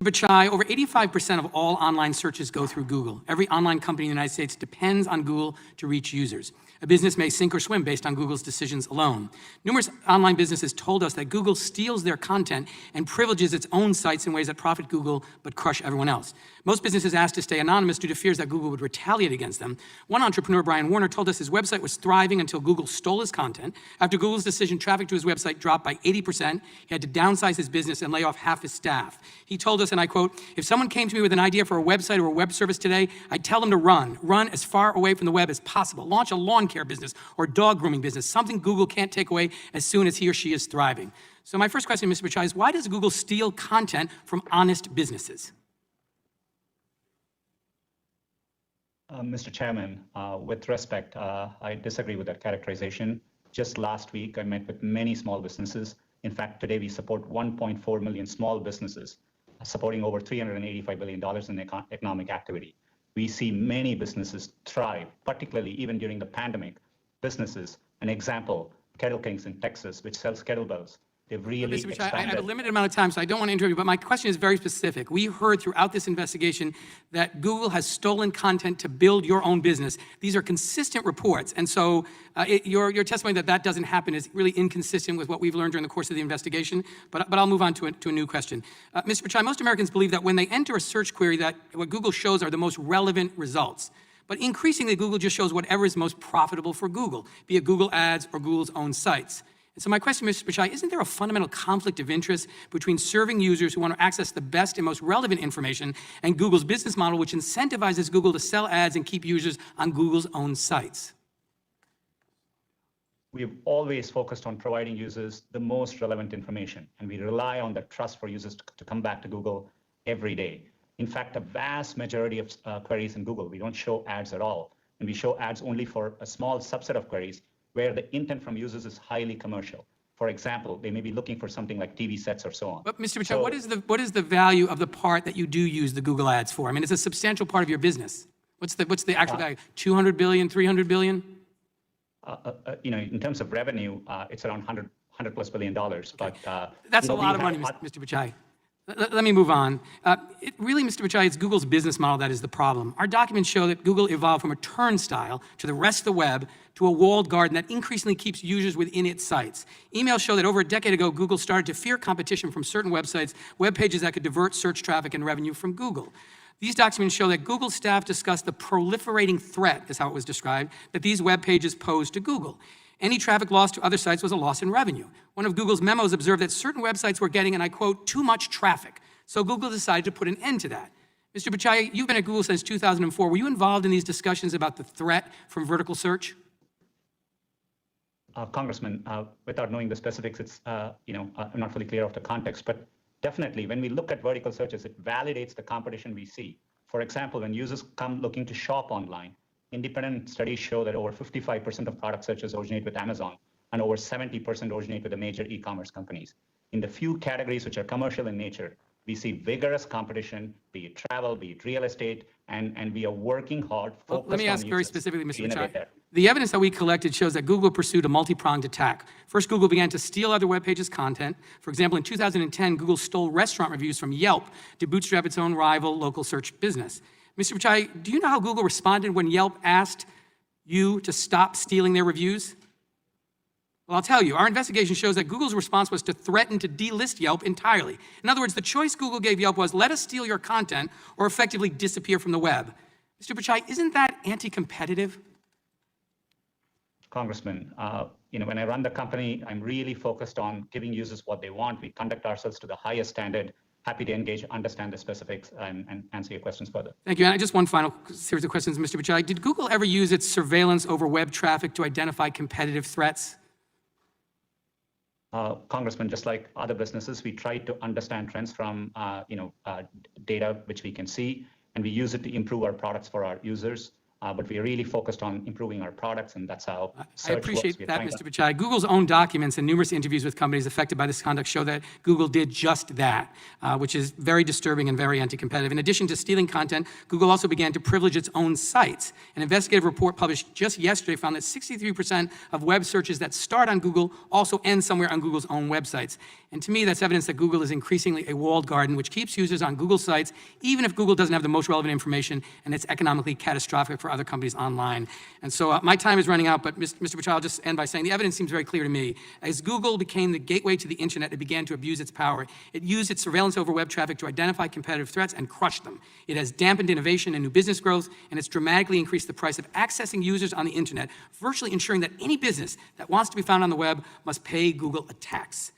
Pichai, over 85% of all online searches go through Google. Every online company in the United States depends on Google to reach users. A business may sink or swim based on Google's decisions alone. Numerous online businesses told us that Google steals their content and privileges its own sites in ways that profit Google but crush everyone else. Most businesses asked to stay anonymous due to fears that Google would retaliate against them. One entrepreneur, Brian Warner, told us his website was thriving until Google stole his content. After Google's decision, traffic to his website dropped by 80%. He had to downsize his business and lay off half his staff. He told us, and I quote, "If someone came to me with an idea for a website or a web service today, I'd tell them to run as far away from the web as possible. Launch a lawn care business or dog grooming business, something Google can't take away as soon as he or she is thriving." So my first question, Mr. Pichai, is why does Google steal content from honest businesses? Mr. Chairman, with respect, I disagree with that characterization. Just last week, I met with many small businesses. In fact, today we support 1.4 million small businesses, supporting over $385 billion in economic activity. We see many businesses thrive, particularly even during the pandemic. Businesses, an example, Kettle Kings in Texas, which sells kettlebells. They've really Mr. Pichai, expanded. I have a limited amount of time, so I don't want to interrupt you, but my question is very specific. We heard throughout this investigation that Google has stolen content to build your own business. These are consistent reports, and so your testimony that that doesn't happen is really inconsistent with what we've learned during the course of the investigation, but I'll move on to a new question. Mr. Pichai, most Americans believe that when they enter a search query that what Google shows are the most relevant results. But increasingly, Google just shows whatever is most profitable for Google, be it Google Ads or Google's own sites. And so my question, Mr. Pichai, isn't there a fundamental conflict of interest between serving users who want to access the best and most relevant information and Google's business model, which incentivizes Google to sell ads and keep users on Google's own sites? We've always focused on providing users the most relevant information, and we rely on the trust for users to come back to Google every day. In fact, a vast majority of queries in Google, we don't show ads at all, and we show ads only for a small subset of queries where the intent from users is highly commercial. For example, they may be looking for something like TV sets or so on. But Mr. Pichai, what is the value of the part that you do use the Google ads for? I mean, it's a substantial part of your business. What's the actual value? 200 billion, 300 billion? In terms of revenue, it's around 100 plus $100 billion. But that's a lot of money, Mr. Pichai. Let me move on. Really, Mr. Pichai, it's Google's business model that is the problem. Our documents show that Google evolved from a turnstile to the rest of the web to a walled garden that increasingly keeps users within its sites. Emails show that over a decade ago, Google started to fear competition from certain websites, web pages that could divert search traffic and revenue from Google. These documents show that Google staff discussed the proliferating threat, is how it was described, that these web pages pose to Google. Any traffic lost to other sites was a loss in revenue. One of Google's memos observed that certain websites were getting, and I quote, too much traffic. So Google decided to put an end to that. Mr. Pichai, you've been at Google since 2004. Were you involved in these discussions about the threat from vertical search? Congressman, without knowing the specifics, it's, I'm not fully clear of the context, but definitely when we look at vertical searches, it validates the competition we see. For example, when users come looking to shop online, independent studies show that over 55% of product searches originate with Amazon and over 70% originate with the major e-commerce companies. In the few categories which are commercial in nature, we see vigorous competition, be it travel, be it real estate, and we are working hard. Well, let me ask very specifically, Mr. Pichai. The evidence that we collected shows that Google pursued a multi-pronged attack. First, Google began to steal other web pages' content. For example, in 2010, Google stole restaurant reviews from Yelp to bootstrap its own rival local search business. Mr. Pichai, do you know how Google responded when Yelp asked you to stop stealing their reviews? Well, I'll tell you, our investigation shows that Google's response was to threaten to delist Yelp entirely. In other words, the choice Google gave Yelp was, let us steal your content or effectively disappear from the web. Mr. Pichai, isn't that anti-competitive? Congressman, when I run the company, I'm really focused on giving users what they want. We conduct ourselves to the highest standard. Happy to engage, understand the specifics, and answer your questions further. Thank you. And just one final series of questions, Mr. Pichai. Did Google ever use its surveillance over web traffic to identify competitive threats? Congressman, just like other businesses, we try to understand trends from data which we can see, and we use it to improve our products for our users. but we are really focused on improving our products, and that's how I search appreciate works. We're that, trying Mr. Pichai. Google's own documents and numerous interviews with companies affected by this conduct show that Google did just that, which is very disturbing and very anti-competitive. In addition to stealing content, Google also began to privilege its own sites. An investigative report published just yesterday found that 63% of web searches that start on Google also end somewhere on Google's own websites. And to me, that's evidence that Google is increasingly a walled garden, which keeps users on Google sites, even if Google doesn't have the most relevant information, and it's economically catastrophic for other companies online. And so my time is running out, but Mr. Pichai, I'll just end by saying the evidence seems very clear to me. As Google became the gateway to the internet, it began to abuse its power. It used its surveillance over web traffic to identify competitive threats and crush them. It has dampened innovation and new business growth, and it's dramatically increased the price of accessing users on the internet, virtually ensuring that any business that wants to be found on the web must pay Google a tax.